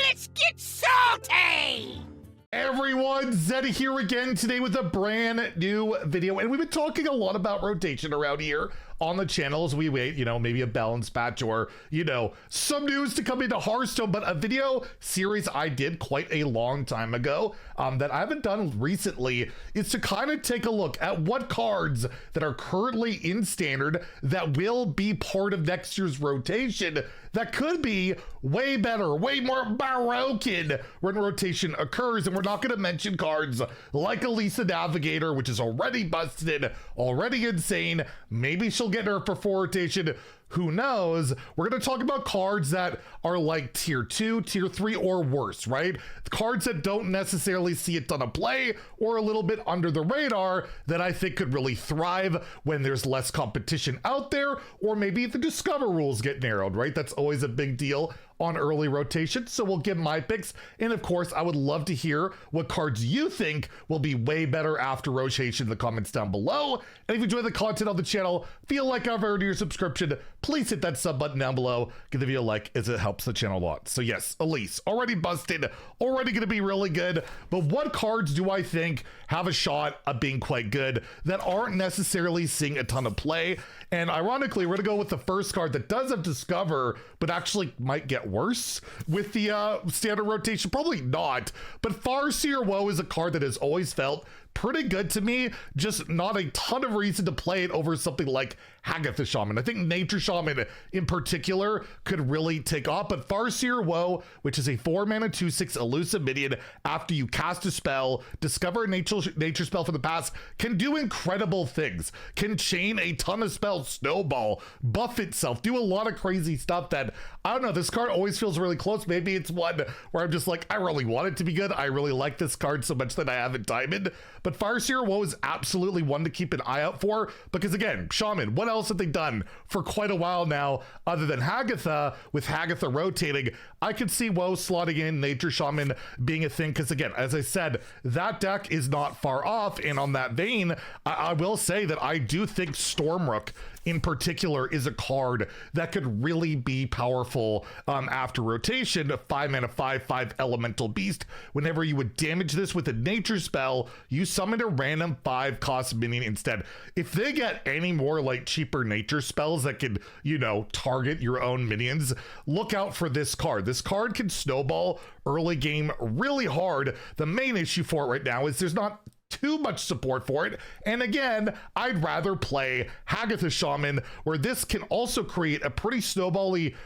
Let's get salty! Everyone, Zeddy here again today with a brand new video, and we've been talking a lot about rotation around here on the channel as we wait, maybe a balance patch or, some news to come into Hearthstone. But a video series I did quite a long time ago that I haven't done recently is to kind of take a look at what cards that are currently in standard that will be part of next year's rotation that could be way better, way more broken when rotation occurs. And we're not going to mention cards like Elisa Navigator, which is already busted, already insane. Maybe she'll get her for rotation. Who knows? We're going to talk about cards that are like tier 2, tier 3, or worse, right? Cards that don't necessarily see a ton of play or a little bit under the radar that I think could really thrive when there's less competition out there, or maybe the discover rules get narrowed, right? That's always a big deal on early rotation. So we'll give my picks. And of course, I would love to hear what cards you think will be way better after rotation in the comments down below. And if you enjoy the content on the channel, feel like I've earned your subscription, please hit that sub button down below. Give the video a like as it helps the channel a lot. So yes, Elise, already busted, already going to be really good. But what cards do I think have a shot of being quite good that aren't necessarily seeing a ton of play? And ironically, we're going to go with the first card that does have Discover, but actually might get worse with the standard rotation. Probably not, but Farseer Wo is a card that has always felt pretty good to me, just not a ton of reason to play it over something like Hagatha Shaman. I think Nature Shaman in particular could really take off, but Farseer Wo, which is a 4-mana 2/6 elusive minion, after you cast a spell, discover a nature spell from the past, can do incredible things, can chain a ton of spells, snowball, buff itself, do a lot of crazy stuff that, I don't know, this card always feels really close. Maybe it's one where I'm just like, I really want it to be good. I really like this card so much that I have it diamond. But Farseer Wo is absolutely one to keep an eye out for, because again, Shaman, what else have they done for quite a while now other than Hagatha? With Hagatha rotating, I could see Wo slotting in, Nature Shaman being a thing, because again, as I said, that deck is not far off. And on that vein, I will say that I do think Stormrook in particular is a card that could really be powerful after rotation. 5-mana 5/5 elemental beast. Whenever you would damage this with a nature spell, you summon a random 5-cost minion instead. If they get any more like cheaper nature spells that could, target your own minions, look out for this card. This card can snowball early game really hard. The main issue for it right now is there's not too much support for it. And again, I'd rather play Hagatha Shaman, where this can also create a pretty snowbally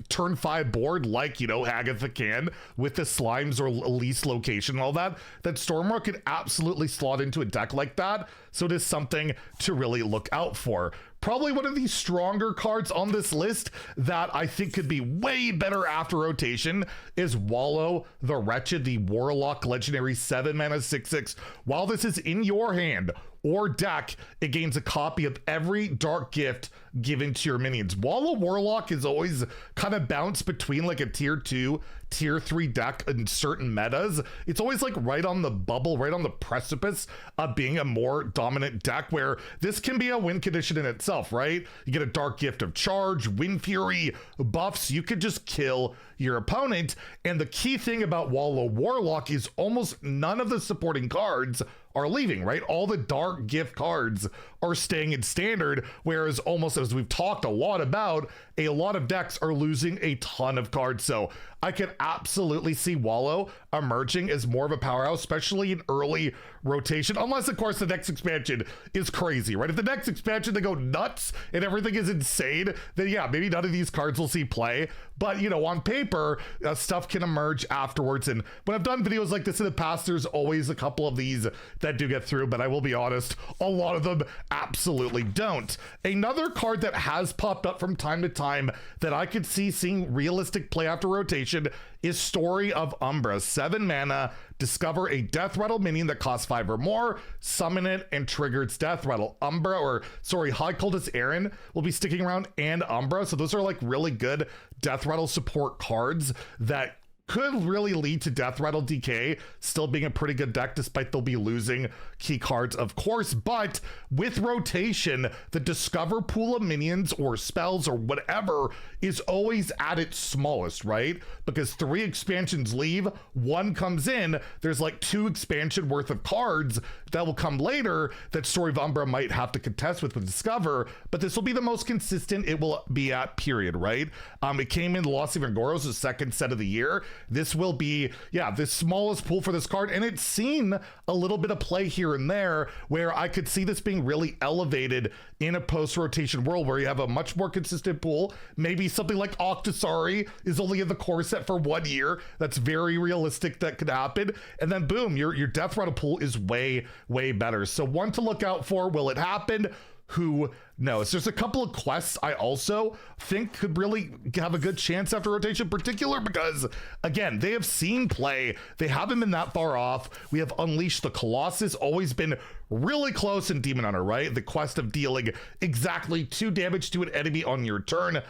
turn 5 board like, Hagatha can with the slimes or least location and all that Stormrook could absolutely slot into a deck like that. So it is something to really look out for. Probably one of the stronger cards on this list that I think could be way better after rotation is Wallow the Wretched, the Warlock legendary 7-mana 6/6. While this is in your hand or deck, it gains a copy of every dark gift given to your minions. Wallow Warlock is always kind of bounced between like a tier 2, tier 3 deck in certain metas. It's always like right on the bubble, right on the precipice of being a more dominant deck, where this can be a win condition in itself, right? You get a dark gift of charge, wind fury, buffs. You could just kill your opponent. And the key thing about Wallow Warlock is almost none of the supporting cards are leaving, right? All the dark gift cards are staying in standard, whereas almost, as we've talked a lot about, a lot of decks are losing a ton of cards. So I can absolutely see Wallow emerging as more of a powerhouse, especially in early rotation, unless of course the next expansion is crazy, right? If the next expansion they go nuts and everything is insane, then yeah, maybe none of these cards will see play. But on paper, stuff can emerge afterwards. And when I've done videos like this in the past, there's always a couple of these that do get through, but I will be honest, a lot of them absolutely don't. Another card that has popped up from time to time that I could see seeing realistic play after rotation is Story of Umbra. 7 mana, discover a death rattle minion that costs 5 or more, summon it, and trigger its death rattle. High Cultist Aaron will be sticking around, and Umbra. So those are like really good death rattle support cards that could really lead to Death Rattle DK still being a pretty good deck, despite they'll be losing key cards, of course. But with rotation, the discover pool of minions or spells or whatever is always at its smallest, right? Because 3 expansions leave, 1 comes in, there's like 2 expansion worth of cards that will come later that Story of Umbra might have to contest with Discover, but this will be the most consistent it will be at, period, right? It came in Lost of Angoros, the second set of the year. This will be, yeah, the smallest pool for this card, and it's seen a little bit of play here and there where I could see this being really elevated in a post-rotation world where you have a much more consistent pool. Maybe something like Octosari is only in the core set for 1 year. That's very realistic that could happen. And then boom, your Death Rattle pool is way, way better. So one to look out for. Will it happen? Who knows? There's a couple of quests I also think could really have a good chance after rotation, in particular because, again, they have seen play. They haven't been that far off. We have Unleashed the Colossus, always been really close in Demon Hunter, right? The quest of dealing exactly 2 damage to an enemy on your turn.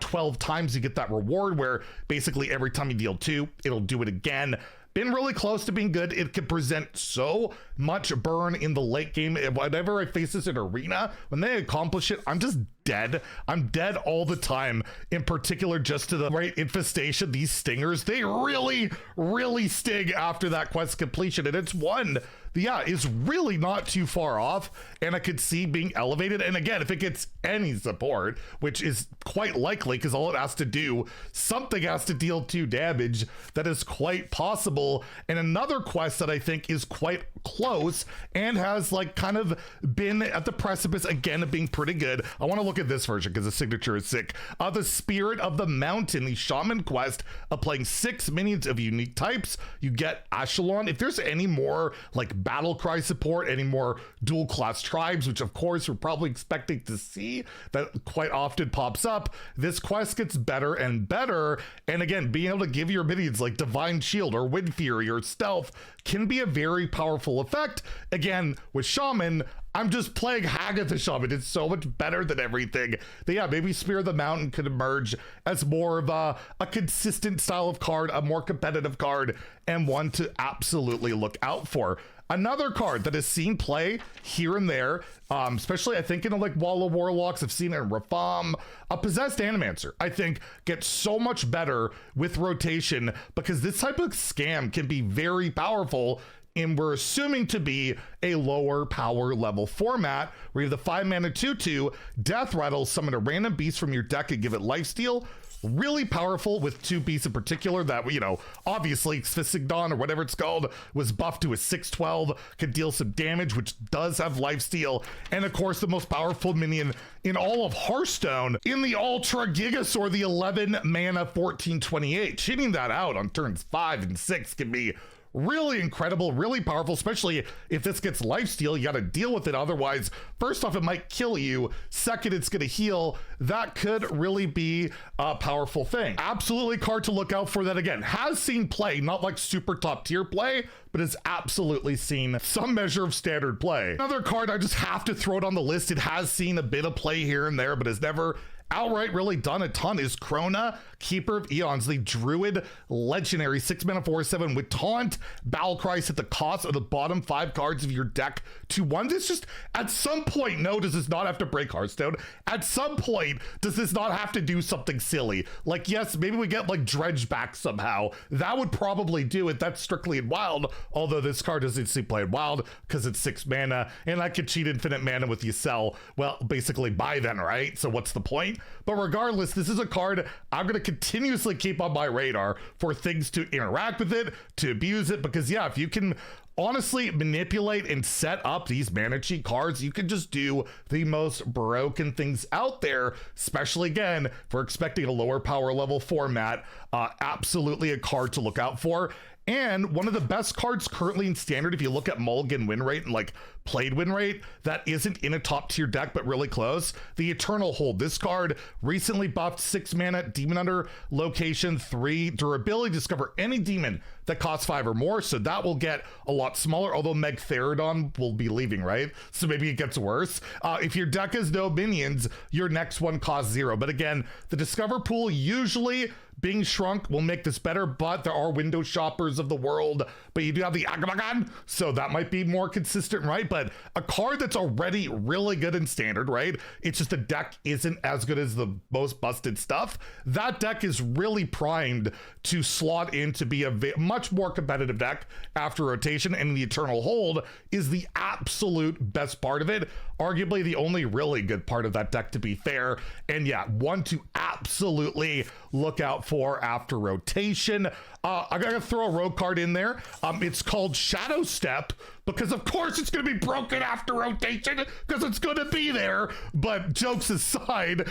12 times you get that reward where basically every time you deal 2, it'll do it again. Been really close to being good. It can present so much burn in the late game. Whenever I face this in arena, when they accomplish it, I'm just dead. I'm dead all the time. In particular, just to the right infestation, these stingers, they really, really sting after that quest completion. And it's one, yeah, is really not too far off. And I could see being elevated. And again, if it gets any support, which is quite likely because all it has to do, something has to deal 2 damage. That is quite possible. And another quest that I think is quite close and has like kind of been at the precipice again of being pretty good. I want to look at this version because the signature is sick. The Spirit of the Mountain, the Shaman quest of playing 6 minions of unique types. You get Echelon. If there's any more like battle cry support, any more dual class tribes, which of course we're probably expecting to see, that quite often pops up, this quest gets better and better. And again, being able to give your minions like Divine Shield or Wind Fury or Stealth can be a very powerful effect. Again, with Shaman, I'm just playing Hagatha Shaman. It's so much better than everything. But yeah, maybe Spear of the Mountain could emerge as more of a consistent style of card, a more competitive card, and one to absolutely look out for. Another card that has seen play here and there, especially I think in like Wallow Warlocks, I've seen it in Rafam, a Possessed Animancer, I think gets so much better with rotation because this type of scam can be very powerful. And we're assuming to be a lower power level format where you have the 5 mana 2/2, Death Rattle, summon a random beast from your deck and give it lifesteal. Really powerful with 2 beasts in particular that, you know, obviously Sphysigdon or whatever it's called was buffed to a 6/12, can deal some damage, which does have lifesteal. And of course, the most powerful minion in all of Hearthstone in the Ultra Gigasaur, the 11 mana 14/28. Cheating that out on turns 5 and 6 can be really incredible, really powerful, especially if this gets lifesteal. You got to deal with it. Otherwise, first off, it might kill you. Second, it's going to heal. That could really be a powerful thing. Absolutely card to look out for that, again, has seen play, not like super top tier play, but has absolutely seen some measure of standard play. Another card, I just have to throw it on the list. It has seen a bit of play here and there, but has never outright really done a ton, is Krona, Keeper of Eons, the Druid legendary 6 mana 4/7 with Taunt. Battle Cries at the cost of the bottom 5 cards of your deck to 1. This just, at some point, no, does this not have to break Hearthstone? At some point, does this not have to do something silly? Like, yes, maybe we get like Dredge back somehow. That would probably do it. That's strictly in Wild, although this card doesn't see play in Wild because it's 6 mana, and I could cheat infinite mana with Yssel. Well, basically by then, right? So what's the point? But regardless, this is a card I'm going to continuously keep on my radar for things to interact with it, to abuse it, because yeah, if you can honestly manipulate and set up these mana cheat cards, you can just do the most broken things out there, especially again, for expecting a lower power level format. Absolutely a card to look out for. And one of the best cards currently in standard, if you look at mulligan win rate and like played win rate, that isn't in a top tier deck, but really close. The Eternal Hold. This card recently buffed 6 mana, Demon Hunter, location 3, durability, discover any demon that costs 5 or more. So that will get a lot smaller, although Meg Therodon will be leaving, right? So maybe it gets worse. If your deck has no minions, your next one costs 0. But again, the discover pool usually being shrunk will make this better, but there are window shoppers of the world, but you do have the Agamagan, so that might be more consistent, right? But a card that's already really good in standard, right? It's just the deck isn't as good as the most busted stuff. That deck is really primed to slot in to be a much more competitive deck after rotation, and the Eternal Hold is the absolute best part of it. Arguably the only really good part of that deck, to be fair. And yeah, one to absolutely look out for after rotation. I'm gonna throw a rogue card in there. It's called Shadow Step, because of course it's gonna be broken after rotation, because it's gonna be there. But jokes aside,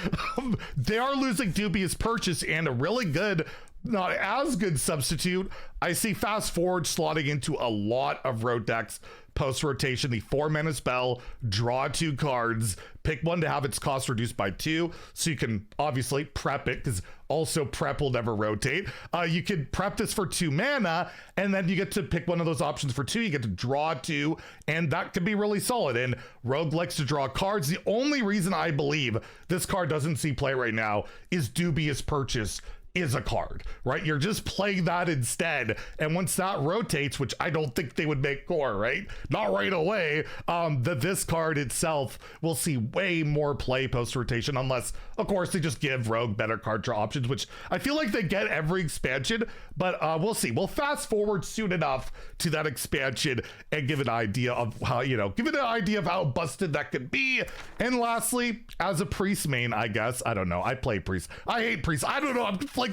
they are losing Dubious Purchase and a really good, not as good substitute. I see Fast Forward slotting into a lot of road decks post rotation. The 4-mana spell, draw 2 cards, pick one to have its cost reduced by 2, so you can obviously prep it, because also prep will never rotate. You can prep this for 2 mana, and then you get to pick one of those options for 2. You get to draw 2, and that can be really solid. And Rogue likes to draw cards. The only reason I believe this card doesn't see play right now is Dubious Purchase is a card, right? You're just playing that instead. And once that rotates, which I don't think they would make core, right? Not right away, that this card itself will see way more play post-rotation, unless, of course, they just give Rogue better card draw options, which I feel like they get every expansion, but we'll see. We'll fast forward soon enough to that expansion and give an idea of how, give it an idea of how busted that could be. And lastly, as a priest main, I guess, I don't know, I play priest. I hate priest. I don't know, I'm conflicted.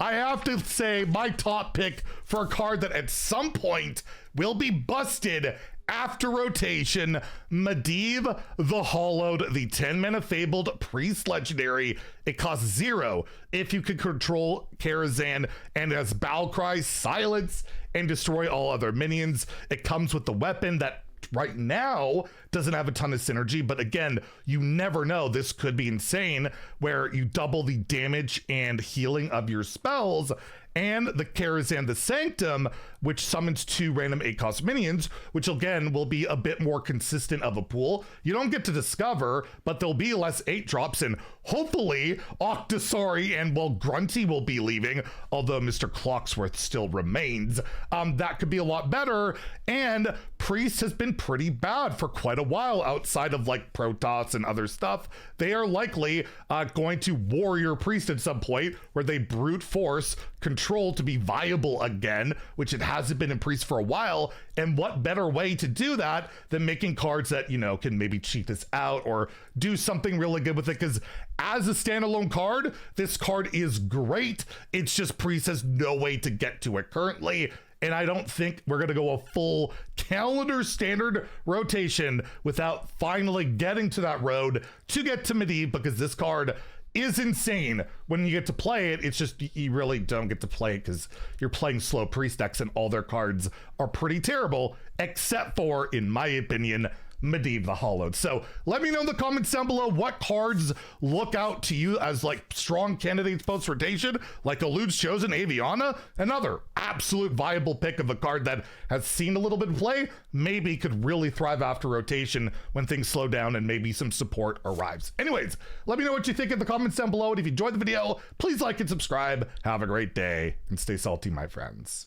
I have to say my top pick for a card that at some point will be busted after rotation, Medivh the Hallowed, the 10-mana Fabled Priest Legendary. It costs 0 if you can control Karazhan, and has Battle Cry, silence, and destroy all other minions. It comes with the weapon that right now doesn't have a ton of synergy, but again, you never know. This could be insane, where you double the damage and healing of your spells. And the Karazhan the Sanctum, which summons 2 random 8-cost minions, which again will be a bit more consistent of a pool. You don't get to discover, but there'll be less 8-drops, and hopefully Octosari and, well, Grunty will be leaving, although Mr. Clocksworth still remains. That could be a lot better. And Priest has been pretty bad for quite a while outside of like Protoss and other stuff. They are likely going to Warrior Priest at some point, where they brute force control to be viable again, which it hasn't been in Priest for a while. And what better way to do that than making cards that, can maybe cheat this out or do something really good with it? Because as a standalone card, this card is great. It's just Priest has no way to get to it currently. And I don't think we're going to go a full calendar standard rotation without finally getting to that road to get to Medivh, because this card is insane. When you get to play it, it's just, you really don't get to play it because you're playing slow priest decks and all their cards are pretty terrible, except for, in my opinion, Medivh the Hallowed. So let me know in the comments down below what cards look out to you as like strong candidates post rotation, like Elude's Chosen Aviana, another absolute viable pick of a card that has seen a little bit of play, maybe could really thrive after rotation when things slow down and maybe some support arrives. Anyways, let me know what you think in the comments down below. And if you enjoyed the video, please like and subscribe. Have a great day and stay salty, my friends.